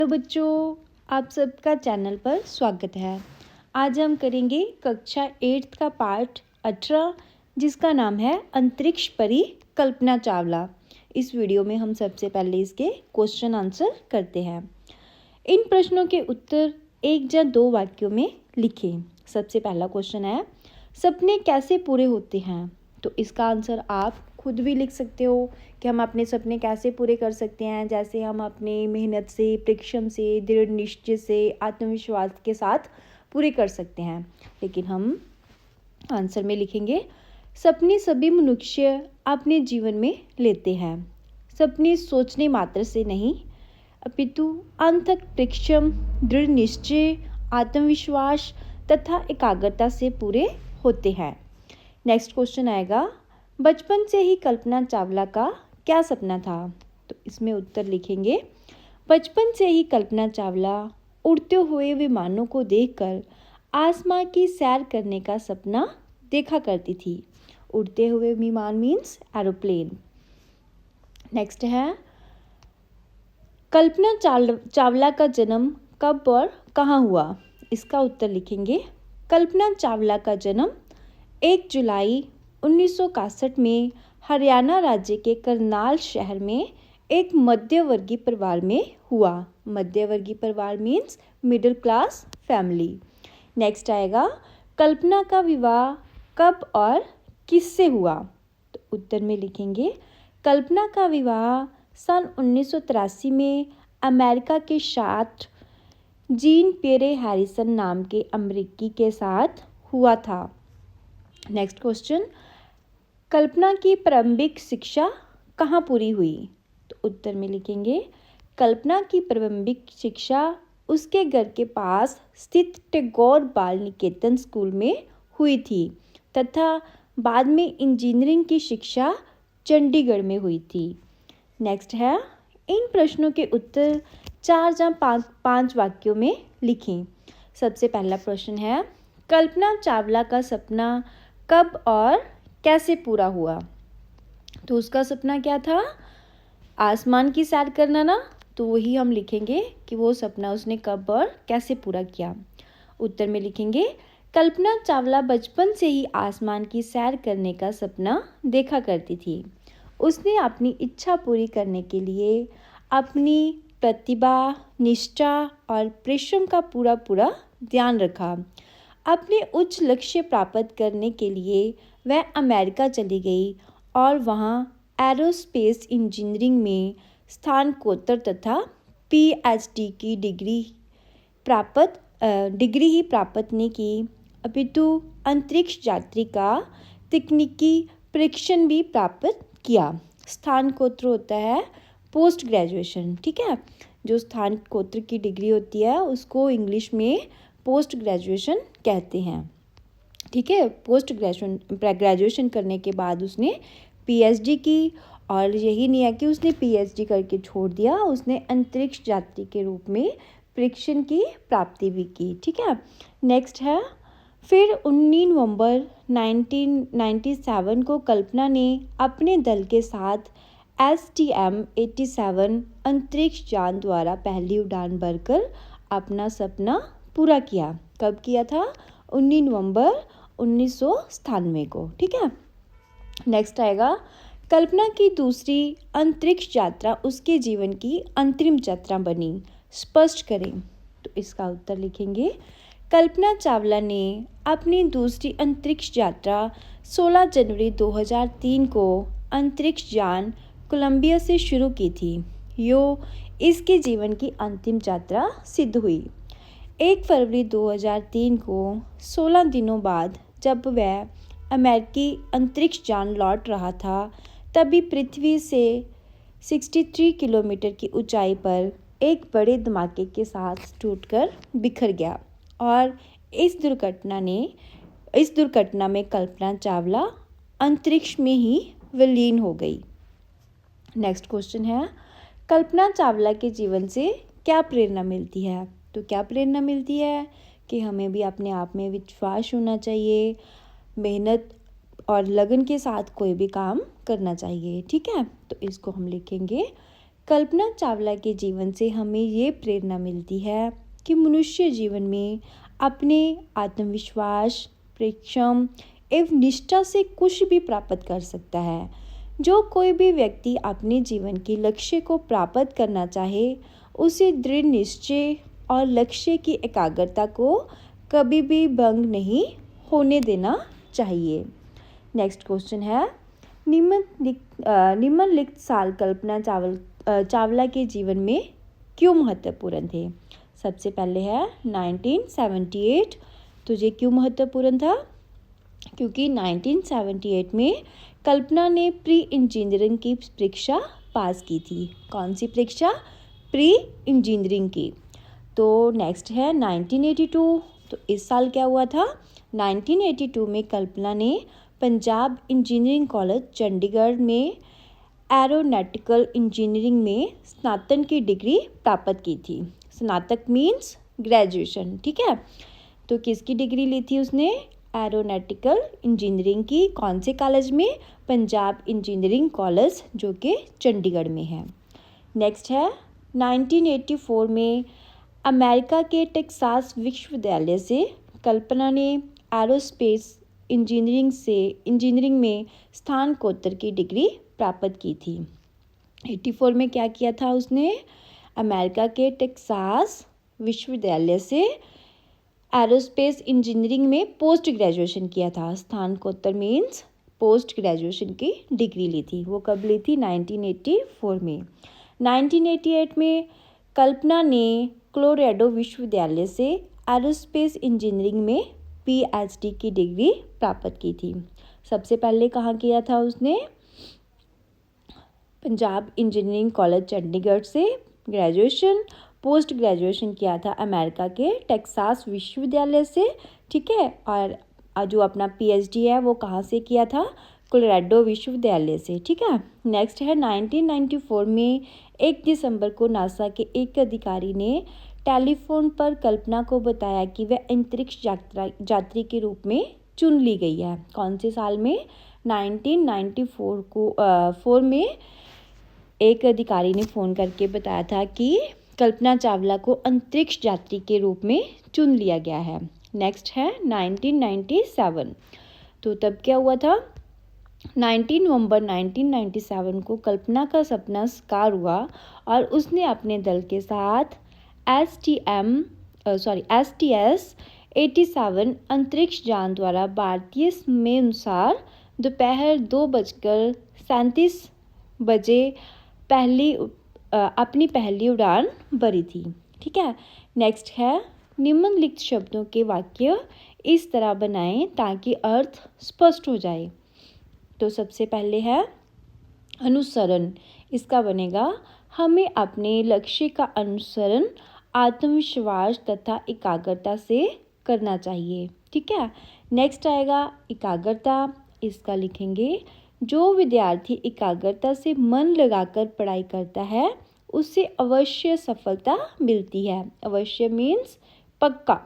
Hello बच्चों, आप सबका चैनल पर स्वागत है। आज हम करेंगे कक्षा 8 का पाठ 18 जिसका नाम है अंतरिक्ष परी कल्पना चावला। इस वीडियो में हम सबसे पहले इसके क्वेश्चन आंसर करते हैं। इन प्रश्नों के उत्तर एक या दो वाक्यों में लिखें। सबसे पहला क्वेश्चन है, सपने कैसे पूरे होते हैं? तो इसका आंसर आप खुद भी लिख सकते हो कि हम अपने सपने कैसे पूरे कर सकते हैं। जैसे हम अपने मेहनत से, परिश्रम से, दृढ़ निश्चय से, आत्मविश्वास के साथ पूरे कर सकते हैं। लेकिन हम आंसर में लिखेंगे, सपने सभी मनुष्य अपने जीवन में लेते हैं। सपने सोचने मात्र से नहीं अपितु अथक परिश्रम, दृढ़ निश्चय, आत्मविश्वास तथा एकाग्रता से पूरे होते हैं। नेक्स्ट क्वेश्चन आएगा, बचपन से ही कल्पना चावला का क्या सपना था? तो इसमें उत्तर लिखेंगे, बचपन से ही कल्पना चावला उड़ते हुए विमानों को देखकर आसमां की सैर करने का सपना देखा करती थी। उड़ते हुए विमान मीन्स एरोप्लेन। नेक्स्ट है, कल्पना चावला का जन्म कब और कहाँ हुआ? इसका उत्तर लिखेंगे, कल्पना चावला का जन्म 1 जुलाई 1961 में हरियाणा राज्य के करनाल शहर में एक मध्यवर्गीय परिवार में हुआ। मध्यवर्गीय परिवार means middle class family. Next आएगा, कल्पना का विवाह कब और किससे हुआ? तो उत्तर में लिखेंगे, कल्पना का विवाह सन 1983 में अमेरिका के साथ जीन पियरे हैरिसन नाम के अमेरिकी के साथ हुआ था। नेक्स्ट क्वेश्चन, कल्पना की प्रारंभिक शिक्षा कहाँ पूरी हुई? तो उत्तर में लिखेंगे, कल्पना की प्रारंभिक शिक्षा उसके घर के पास स्थित टैगोर बाल निकेतन स्कूल में हुई थी तथा बाद में इंजीनियरिंग की शिक्षा चंडीगढ़ में हुई थी। नेक्स्ट है, इन प्रश्नों के उत्तर 4 या 5 वाक्यों में लिखें। सबसे पहला प्रश्न है, कल्पना चावला का सपना कब और कैसे पूरा हुआ? तो उसका सपना क्या था? आसमान की सैर करना ना, तो वही हम लिखेंगे कि वो सपना उसने कब और कैसे पूरा किया। उत्तर में लिखेंगे, कल्पना चावला बचपन से ही आसमान की सैर करने का सपना देखा करती थी। उसने अपनी इच्छा पूरी करने के लिए अपनी प्रतिभा, निष्ठा और परिश्रम का पूरा ध्यान रखा। अपने उच्च लक्ष्य प्राप्त करने के लिए वह अमेरिका चली गई और वहां एरोस्पेस इंजीनियरिंग में स्नातकोत्तर तथा पीएचडी की डिग्री ही प्राप्त नहीं की, अपितु अंतरिक्ष यात्री का तकनीकी प्रशिक्षण भी प्राप्त किया। स्नातकोत्तर होता है पोस्ट ग्रेजुएशन, ठीक है। जो स्नातकोत्तर की डिग्री होती है उसको इंग्लिश में पोस्ट ग्रेजुएशन कहते हैं, ठीक है। पोस्ट ग्रेजुएशन करने के बाद उसने पीएचडी की, और यही नहीं है कि उसने पीएचडी करके छोड़ दिया, उसने अंतरिक्ष यात्री के रूप में प्रशिक्षण की प्राप्ति भी की, ठीक है। नेक्स्ट है, फिर 19 नवंबर 1997 को कल्पना ने अपने दल के साथ STM-87 अंतरिक्ष यान द्वारा पहली उड़ान भरकर अपना सपना पूरा किया। कब किया था? 19 नवंबर 1997 को, ठीक है। नेक्स्ट आएगा, कल्पना की दूसरी अंतरिक्ष यात्रा उसके जीवन की अंतरिम यात्रा बनी, स्पष्ट करें। तो इसका उत्तर लिखेंगे, कल्पना चावला ने अपनी दूसरी अंतरिक्ष यात्रा 16 जनवरी 2003 को अंतरिक्ष यान कोलंबिया से शुरू की थी। यो इसके जीवन की अंतिम यात्रा सिद्ध हुई। 1 फरवरी 2003 को 16 दिनों बाद जब वह अमेरिकी अंतरिक्ष यान लौट रहा था, तभी पृथ्वी से 63 किलोमीटर की ऊंचाई पर एक बड़े धमाके के साथ टूटकर बिखर गया और इस दुर्घटना में कल्पना चावला अंतरिक्ष में ही विलीन हो गई। नेक्स्ट क्वेश्चन है, कल्पना चावला के जीवन से क्या प्रेरणा मिलती है? तो क्या प्रेरणा मिलती है कि हमें भी अपने आप में विश्वास होना चाहिए, मेहनत और लगन के साथ कोई भी काम करना चाहिए, ठीक है। तो इसको हम लिखेंगे, कल्पना चावला के जीवन से हमें ये प्रेरणा मिलती है कि मनुष्य जीवन में अपने आत्मविश्वास, परिश्रम एवं निष्ठा से कुछ भी प्राप्त कर सकता है। जो कोई भी व्यक्ति अपने जीवन के लक्ष्य को प्राप्त करना चाहे, उसे दृढ़ निश्चय और लक्ष्य की एकाग्रता को कभी भी भंग नहीं होने देना चाहिए। नेक्स्ट क्वेश्चन है, निम्नलिखित साल कल्पना चावला के जीवन में क्यों महत्वपूर्ण थे? सबसे पहले है 1978। तो ये क्यों महत्वपूर्ण था? क्योंकि 1978 में कल्पना ने प्री इंजीनियरिंग की परीक्षा पास की थी। कौन सी परीक्षा? प्री इंजीनियरिंग की। तो नेक्स्ट है 1982। तो इस साल क्या हुआ था? 1982 में कल्पना ने पंजाब इंजीनियरिंग कॉलेज चंडीगढ़ में एरोनॉटिकल इंजीनियरिंग में स्नातक की डिग्री प्राप्त की थी। स्नातक मीन्स ग्रेजुएशन, ठीक है। तो किसकी डिग्री ली थी उसने? एरोनॉटिकल इंजीनियरिंग की। कौन से कॉलेज में? पंजाब इंजीनियरिंग कॉलेज, जो कि चंडीगढ़ में है। नेक्स्ट है 1984 में अमेरिका के टेक्सास विश्वविद्यालय से कल्पना ने एरोस्पेस इंजीनियरिंग में स्नातकोत्तर की डिग्री प्राप्त की थी। 84 में क्या किया था उसने? अमेरिका के टेक्सास विश्वविद्यालय से एरोस्पेस इंजीनियरिंग में पोस्ट ग्रेजुएशन किया था। स्नातकोत्तर मीन्स पोस्ट ग्रेजुएशन की डिग्री ली थी। वो कब ली थी? 1984 में। 1988 में कल्पना ने कोलोराडो विश्वविद्यालय से एरोस्पेस इंजीनियरिंग में PhD की डिग्री प्राप्त की थी। सबसे पहले कहाँ किया था उसने? पंजाब इंजीनियरिंग कॉलेज चंडीगढ़ से ग्रेजुएशन। पोस्ट ग्रेजुएशन किया था अमेरिका के टेक्सास विश्वविद्यालय से, ठीक है। और जो अपना PhD है वो कहाँ से किया था? कोलोराडो विश्वविद्यालय से, ठीक है। नेक्स्ट है 1994 में 1 दिसंबर को नासा के एक अधिकारी ने टेलीफोन पर कल्पना को बताया कि वह अंतरिक्ष यात्री के रूप में चुन ली गई है। कौन से साल में? 1994 में एक अधिकारी ने फ़ोन करके बताया था कि कल्पना चावला को अंतरिक्ष यात्री के रूप में चुन लिया गया है। नेक्स्ट है 1997। तो तब क्या हुआ था? 19 नवंबर 1997 को कल्पना का सपना साकार हुआ और उसने अपने दल के साथ STS-87 अंतरिक्ष यान द्वारा भारतीय समय अनुसार दोपहर 2:37 बजे अपनी पहली उड़ान भरी थी, ठीक है। नेक्स्ट है निम्नलिखित शब्दों के वाक्य इस तरह बनाएं ताकि अर्थ स्पष्ट हो जाए। तो सबसे पहले है अनुसरण। इसका बनेगा हमें अपने लक्ष्य का अनुसरण आत्मविश्वास तथा एकाग्रता से करना चाहिए, ठीक है। नेक्स्ट आएगा एकाग्रता। इसका लिखेंगे जो विद्यार्थी एकाग्रता से मन लगाकर पढ़ाई करता है उसे अवश्य सफलता मिलती है। अवश्य मीन्स पक्का।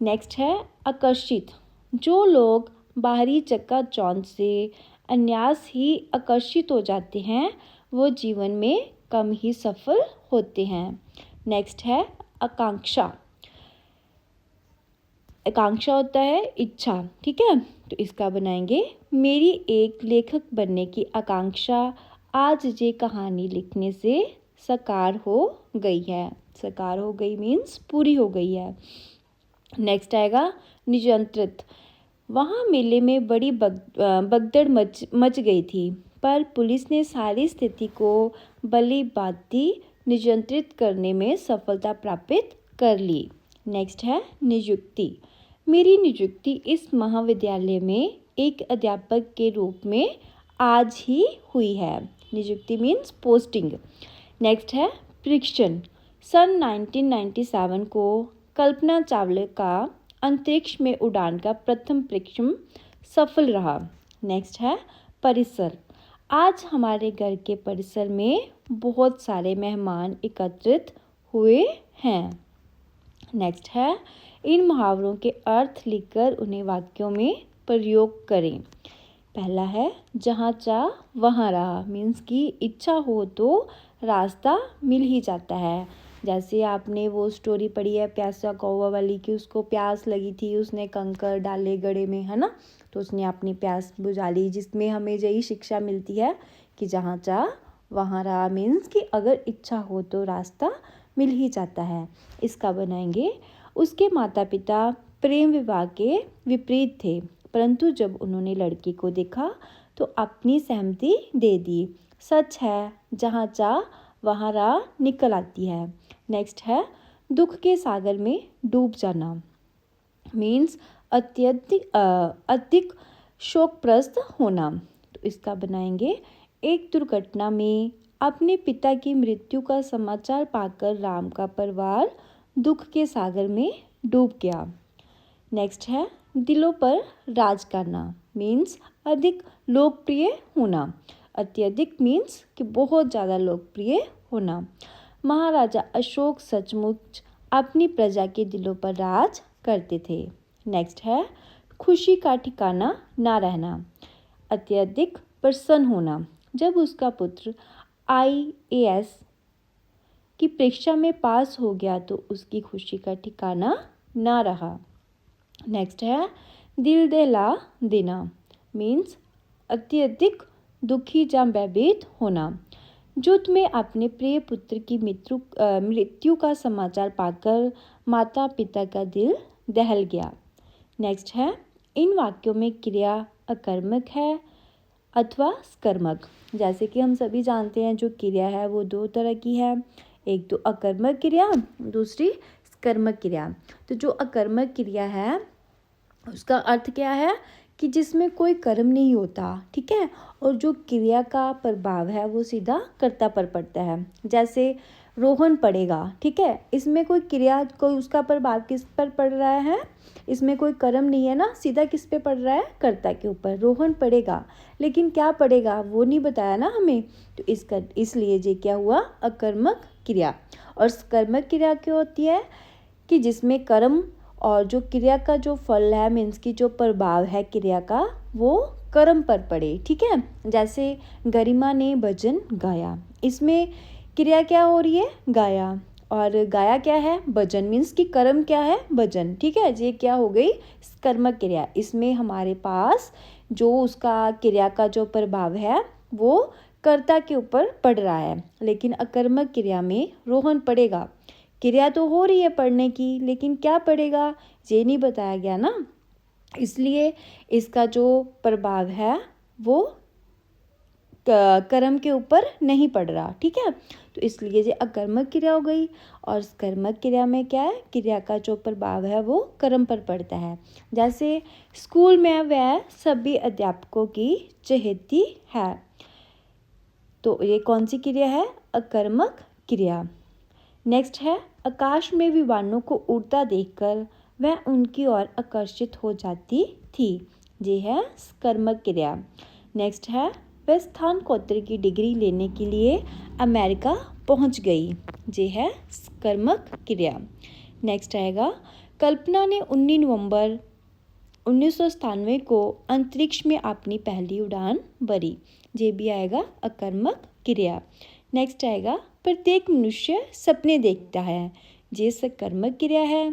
नेक्स्ट है आकर्षित। जो लोग बाहरी चकाचौंध से अनायास ही आकर्षित हो जाते हैं वो जीवन में कम ही सफल होते हैं। नेक्स्ट है आकांक्षा। आकांक्षा होता है इच्छा, ठीक है। तो इसका बनाएंगे मेरी एक लेखक बनने की आकांक्षा आज ये कहानी लिखने से साकार हो गई है। साकार हो गई मीन्स पूरी हो गई है। नेक्स्ट आएगा नियंत्रित। वहाँ मेले में बड़ी भगदड़ मच गई थी पर पुलिस ने सारी स्थिति को भली भांति नियंत्रित करने में सफलता प्राप्त कर ली। नेक्स्ट है नियुक्ति। मेरी नियुक्ति इस महाविद्यालय में एक अध्यापक के रूप में आज ही हुई है। नियुक्ति मीन्स पोस्टिंग। नेक्स्ट है परीक्षण। सन 1997 को कल्पना चावला का अंतरिक्ष में उड़ान का प्रथम परीक्षण सफल रहा। नेक्स्ट है परिसर। आज हमारे घर के परिसर में बहुत सारे मेहमान एकत्रित हुए हैं। नेक्स्ट है इन मुहावरों के अर्थ लिखकर उन्हें वाक्यों में प्रयोग करें। पहला है जहाँ चाह वहाँ रहा, मीन्स की इच्छा हो तो रास्ता मिल ही जाता है। जैसे आपने वो स्टोरी पढ़ी है प्यासा कौवा वाली कि उसको प्यास लगी थी, उसने कंकर डाले गड़े में, है ना, तो उसने अपनी प्यास बुझा ली, जिसमें हमें यही शिक्षा मिलती है कि जहाँ चाह वहाँ राह, मीन्स कि अगर इच्छा हो तो रास्ता मिल ही जाता है। इसका बनाएंगे उसके माता पिता प्रेम विवाह के विपरीत थे, परंतु जब उन्होंने लड़की को देखा तो अपनी सहमति दे दी। सच है जहाँ चाह वहाँ राह निकल आती है। नेक्स्ट है दुख के सागर में डूब जाना, मीन्स अधिक शोकप्रस्त होना। तो इसका बनाएंगे एक दुर्घटना में अपने पिता की मृत्यु का समाचार पाकर राम का परिवार दुख के सागर में डूब गया। नेक्स्ट है दिलों पर राज करना, मीन्स अधिक लोकप्रिय होना। अत्यधिक मीन्स कि बहुत ज़्यादा लोकप्रिय होना। महाराजा अशोक सचमुच अपनी प्रजा के दिलों पर राज करते थे। नेक्स्ट है खुशी का ठिकाना ना रहना, अत्यधिक प्रसन्न होना। जब उसका पुत्र IAS की परीक्षा में पास हो गया तो उसकी खुशी का ठिकाना ना रहा। नेक्स्ट है दिल दहला देना, मीन्स अत्यधिक दुखी या भयभीत होना। युद्ध में अपने प्रिय पुत्र की मृत्यु का समाचार पाकर माता पिता का दिल दहल गया। नेक्स्ट है इन वाक्यों में क्रिया अकर्मक है अथवा स्कर्मक। जैसे कि हम सभी जानते हैं जो क्रिया है वो दो तरह की है, एक तो अकर्मक क्रिया, दूसरी स्कर्मक क्रिया। तो जो अकर्मक क्रिया है उसका अर्थ क्या है कि जिसमें कोई कर्म नहीं होता, ठीक है, और जो क्रिया का प्रभाव है वो सीधा कर्ता पर पड़ता है। जैसे रोहन पड़ेगा, ठीक है, इसमें कोई क्रिया, कोई उसका प्रभाव किस पर पड़ रहा है, इसमें कोई कर्म नहीं है ना, सीधा किस पे पड़ रहा है, कर्ता के ऊपर। रोहन पड़ेगा, लेकिन क्या पड़ेगा वो नहीं बताया ना हमें, तो इसलिए ये क्या हुआ, अकर्मक क्रिया। और कर्मक क्रिया क्या होती है कि जिसमें कर्म और जो क्रिया का जो फल है, मीन्स की जो प्रभाव है क्रिया का, वो कर्म पर पड़े, ठीक है। जैसे गरिमा ने भजन गाया, इसमें क्रिया क्या हो रही है, गाया, और गाया क्या है, भजन, मीन्स कि कर्म क्या है, भजन, ठीक है। ये क्या हो गई, कर्मक क्रिया। इसमें हमारे पास जो उसका क्रिया का जो प्रभाव है वो कर्ता के ऊपर पड़ रहा है, लेकिन अकर्मक क्रिया में रोहन पड़ेगा। क्रिया तो हो रही है पढ़ने की, लेकिन क्या पड़ेगा ये नहीं बताया गया ना, इसलिए इसका जो प्रभाव है वो कर्म के ऊपर नहीं पड़ रहा, ठीक है। तो इसलिए ये अकर्मक क्रिया हो गई। और कर्मक क्रिया में क्या है, क्रिया का जो प्रभाव है वो कर्म पर पड़ता है। जैसे स्कूल में वह सभी अध्यापकों की चहेती है, तो ये कौन सी क्रिया है, अकर्मक क्रिया। नेक्स्ट है आकाश में विमानों को उड़ता देखकर वह उनकी ओर आकर्षित हो जाती थी, ये है कर्मक क्रिया। नेक्स्ट है वह स्नातकोत्तर की डिग्री लेने के लिए अमेरिका पहुंच गई, ये है कर्मक क्रिया। नेक्स्ट आएगा कल्पना ने 19 नवंबर 1997 को अंतरिक्ष में अपनी पहली उड़ान भरी, ये भी आएगा अकर्मक क्रिया। नेक्स्ट आएगा प्रत्येक मनुष्य सपने देखता है, ये सकर्मक क्रिया है।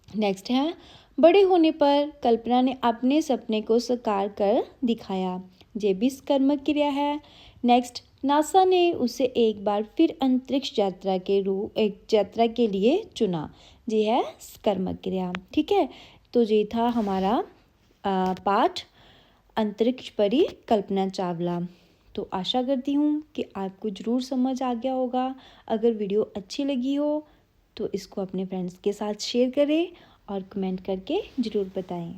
नेक्स्ट है बड़े होने पर कल्पना ने अपने सपने को साकार कर दिखाया, ये भी कर्मक क्रिया है। नेक्स्ट नासा ने उसे एक बार फिर अंतरिक्ष यात्रा के लिए चुना, ये है कर्मक क्रिया, ठीक है। तो ये था हमारा पाठ अंतरिक्ष परी कल्पना चावला। तो आशा करती हूँ कि आपको ज़रूर समझ आ गया होगा। अगर वीडियो अच्छी लगी हो तो इसको अपने फ्रेंड्स के साथ शेयर करें और कमेंट करके ज़रूर बताएं।